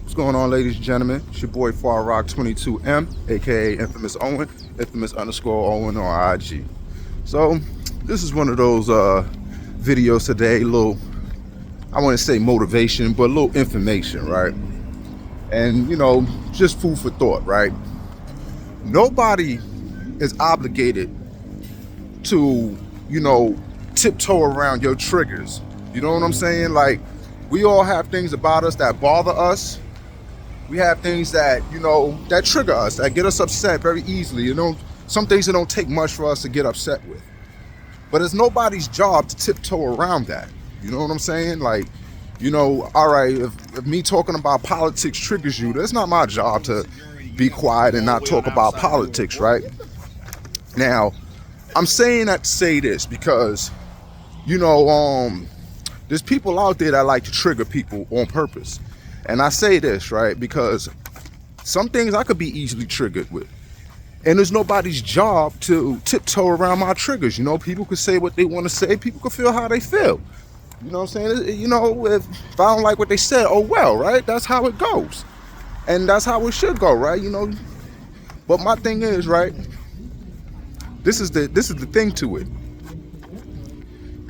What's going on, ladies and gentlemen? It's your boy Far Rock 22M, aka Infamous Owen, infamous underscore Owen on IG. So, this is one of those videos today, little, I want to say motivation, but a little information, right? And, just food for thought, right? Nobody is obligated to, tiptoe around your triggers. You know what I'm saying? Like, we all have things about us that bother us. We have things that, that trigger us, that get us upset very easily. Some things that don't take much for us to get upset with. But it's nobody's job to tiptoe around that. You know what I'm saying? Like, all right, if me talking about politics triggers you, that's not my job to be quiet and not talk about politics, right? Now, I'm saying that to say this because, there's people out there that like to trigger people on purpose. And I say this, right, because some things I could be easily triggered with. And there's nobody's job to tiptoe around my triggers. People could say what they want to say. People could feel how they feel. You know what I'm saying? If I don't like what they said, oh well, right? That's how it goes. And that's how it should go, right? But my thing is, right, this is the thing to it.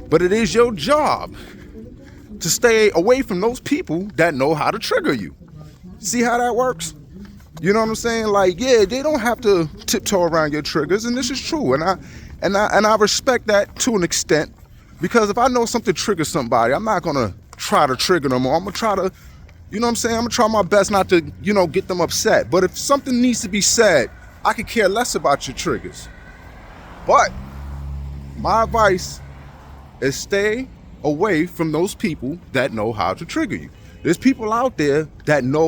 But it is your job to stay away from those people that know how to trigger you. See how that works? You know what I'm saying? Like, yeah, they don't have to tiptoe around your triggers, and this is true. And I respect that to an extent, because if I know something triggers somebody, I'm not gonna try to trigger them, or I'm gonna try to, I'm gonna try my best not to, get them upset. But if something needs to be said, I could care less about your triggers. But my advice is stay away from those people that know how to trigger you. There's people out there that know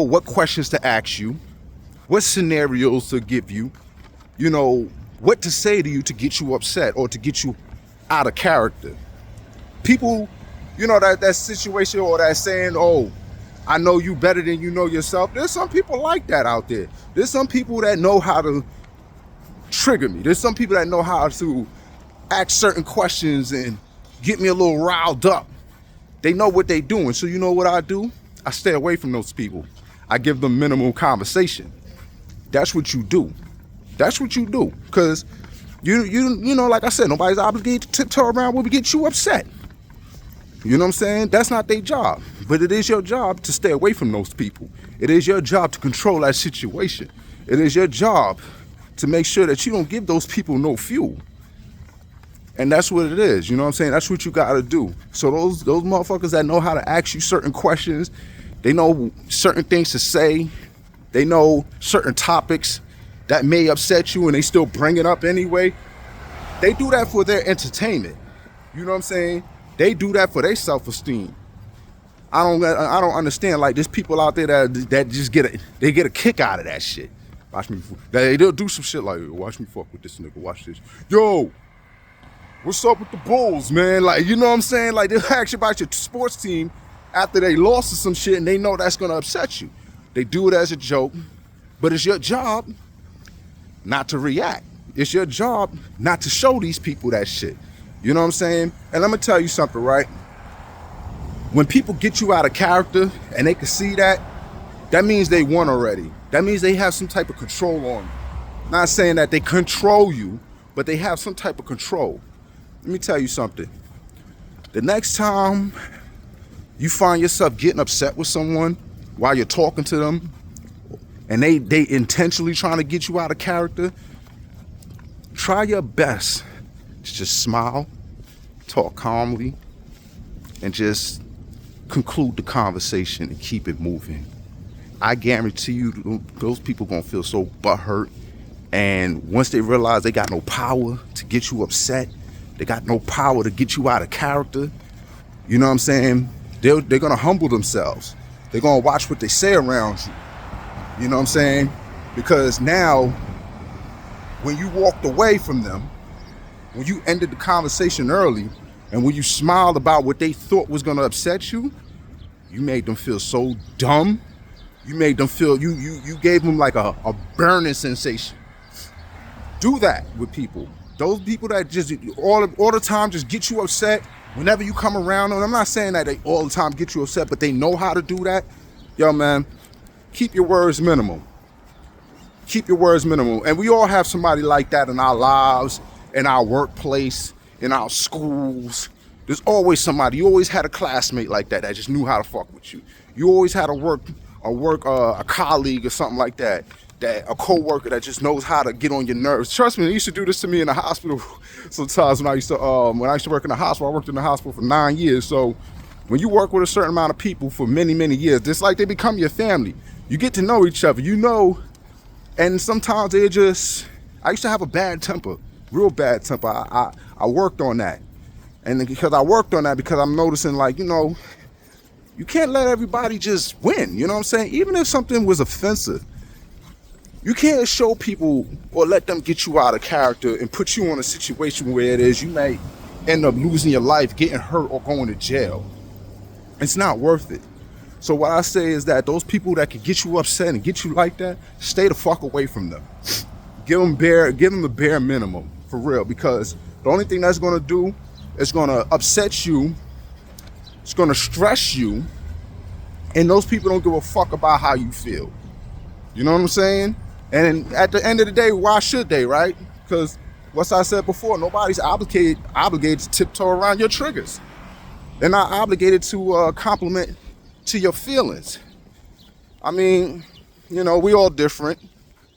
what questions to ask you, what scenarios to give you, what to say to you to get you upset or to get you out of character. People, that situation or that saying, oh, I know you better than you know yourself. There's some people like that out there. There's some people that know how to trigger me. There's some people that know how to ask certain questions and get me a little riled up. They know what they're doing. So you know what I do? I stay away from those people. I give them minimal conversation. That's what you do. That's what you do. Because like I said, nobody's obligated to tiptoe around when we get you upset. You know what I'm saying? That's not their job. But it is your job to stay away from those people. It is your job to control that situation. It is your job to make sure that you don't give those people no fuel. And that's what it is, you know what I'm saying? That's what you gotta do. So those motherfuckers that know how to ask you certain questions, they know certain things to say, they know certain topics that may upset you and they still bring it up anyway. They do that for their entertainment. You know what I'm saying? They do that for their self-esteem. I don't understand. Like, there's people out there that just get a kick out of that shit. Watch me. They'll do some shit like, watch me fuck with this nigga. Watch this. Yo, what's up with the Bulls, man? Like, you know what I'm saying? Like, they'll ask you about your sports team after they lost or some shit, and they know that's gonna upset you. They do it as a joke, but it's your job not to react. It's your job not to show these people that shit. You know what I'm saying? And let me tell you something, right? When people get you out of character and they can see that, that means they won already. That means they have some type of control on you. Not saying that they control you, but they have some type of control. Let me tell you something. The next time you find yourself getting upset with someone while you're talking to them and they intentionally trying to get you out of character, try your best to just smile, talk calmly, and just conclude the conversation and keep it moving. I guarantee you those people gonna feel so butthurt, and once they realize they got no power to get you upset, they got no power to get you out of character, you know what I'm saying? They're gonna humble themselves. They're gonna watch what they say around you. You know what I'm saying? Because now, when you walked away from them, when you ended the conversation early, and when you smiled about what they thought was gonna upset you, you made them feel so dumb. You made them feel, you gave them like a burning sensation. Do that with people. Those people that just all the time just get you upset whenever you come around them. I'm not saying that they all the time get you upset, but they know how to do that. Yo, man, keep your words minimal. Keep your words minimal. And we all have somebody like that in our lives, in our workplace, in our schools. There's always somebody. You always had a classmate like that that just knew how to fuck with you. You always had a colleague or something like that, a coworker that just knows how to get on your nerves. Trust me, they used to do this to me in the hospital sometimes when I used to work in the hospital. I worked in the hospital for 9 years. So when you work with a certain amount of people for many, many years, it's like they become your family. You get to know each other, and sometimes I used to have a bad temper, real bad temper. I worked on that. And because I'm noticing, like, you can't let everybody just win. You know what I'm saying? Even if something was offensive, you can't show people or let them get you out of character and put you in a situation where it is you may end up losing your life, getting hurt, or going to jail. It's not worth it. So what I say is that those people that can get you upset and get you like that, stay the fuck away from them. Give them the bare minimum, for real, because the only thing that's gonna do is gonna upset you, it's gonna stress you, and those people don't give a fuck about how you feel. You know what I'm saying? And at the end of the day, why should they, right? Because what I said before, nobody's obligated to tiptoe around your triggers. They're not obligated to compliment to your feelings. I mean, we all different.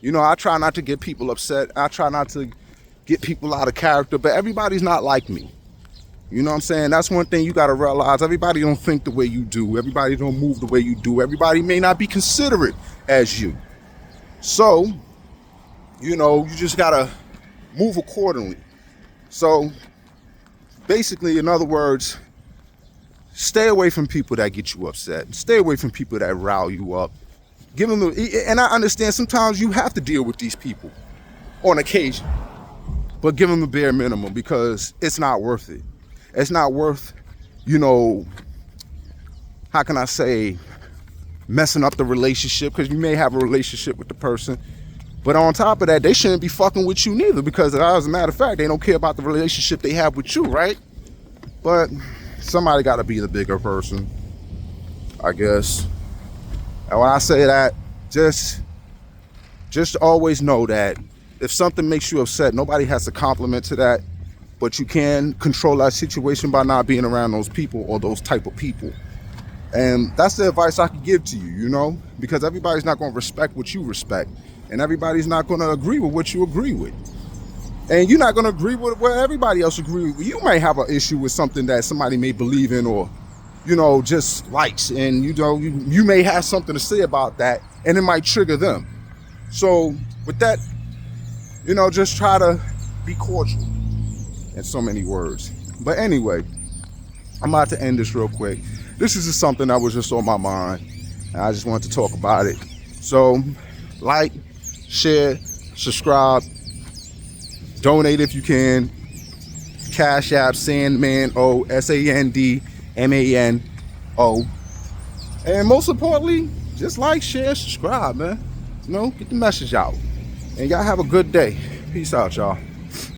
I try not to get people upset. I try not to get people out of character, but everybody's not like me. You know what I'm saying? That's one thing you got to realize. Everybody don't think the way you do. Everybody don't move the way you do. Everybody may not be considerate as you. So, you just got to move accordingly. So, basically, in other words, stay away from people that get you upset. Stay away from people that rile you up. And I understand sometimes you have to deal with these people on occasion, but give them the bare minimum, because it's not worth it. It's not worth, how can I say, messing up the relationship, because you may have a relationship with the person. But on top of that, they shouldn't be fucking with you neither, because as a matter of fact, they don't care about the relationship they have with you, right? But somebody got to be the bigger person, I guess. And when I say that, just always know that if something makes you upset, nobody has to compliment to that, but you can control that situation by not being around those people or those type of people. And that's the advice I can give to you, because everybody's not going to respect what you respect, and everybody's not going to agree with what you agree with. And you're not going to agree with what everybody else agrees with. You might have an issue with something that somebody may believe in or, just likes. And, you may have something to say about that, and it might trigger them. So with that, just try to be cordial in so many words. But anyway, I'm about to end this real quick. This is just something that was just on my mind, and I just wanted to talk about it. So like, share, subscribe, donate if you can. Cash App, Sandmano, SANDMANO. And most importantly, just like, share, subscribe, man. Get the message out. And y'all have a good day. Peace out, y'all.